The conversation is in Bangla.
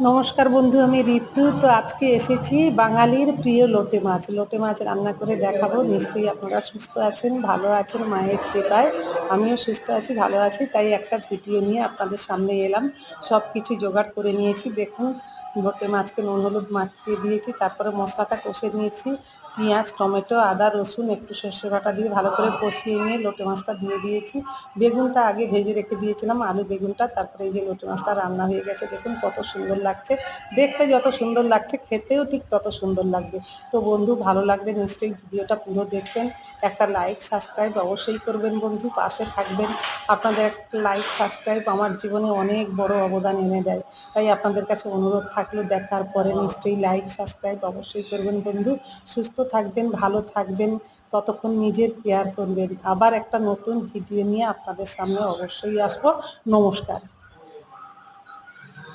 নমস্কার বন্ধু, আমি ঋতু। তো আজকে এসেছি বাঙালির প্রিয় লোটে মাছ। লোটে মাছ রান্না করে দেখাবো। নিশ্চয়ই আপনারা সুস্থ আছেন, ভালো আছেন মায়ের কৃপায়। আমিও সুস্থ আছি, ভালো আছি। তাই একটা ভিডিও নিয়ে আপনাদের সামনে এলাম। সব কিছু জোগাড় করে নিয়েছি। দেখুন, লোটে মাছকে নুন হলুদ মাখিয়ে দিয়েছি, তারপরে মশলাটা কষে নিয়েছি। পেঁয়াজ, টমেটো, আদা, রসুন, একটু সর্ষে বাটা দিয়ে ভালো করে কষিয়ে নিয়ে লোটে মাছটা দিয়ে দিয়েছি। বেগুনটা আগে ভেজে রেখে দিয়েছিলাম, আলু বেগুনটা। তারপরে এই যে লোটে মাছটা রান্না হয়ে গেছে। দেখুন কত সুন্দর লাগছে, দেখতে যত সুন্দর লাগছে খেতেও ঠিক তত সুন্দর লাগবে। তো বন্ধু, ভালো লাগলে নিশ্চয়ই ভিডিওটা পুরো দেখবেন। একটা লাইক সাবস্ক্রাইব অবশ্যই করবেন বন্ধু, পাশে থাকবেন। আপনাদের একটা লাইক সাবস্ক্রাইব আমার জীবনে অনেক বড় অবদান এনে দেয়। তাই আপনাদের কাছে অনুরোধ থাকলো, দেখার পরে নিশ্চয়ই লাইক সাবস্ক্রাইব অবশ্যই করবেন বন্ধু। সুস্থ থাকবেন, ভালো থাকবেন, ততক্ষণ নিজের কেয়ার করবেন। আবার একটা নতুন ভিডিও নিয়ে আপনাদের সামনে অবশ্যই আসবো। নমস্কার।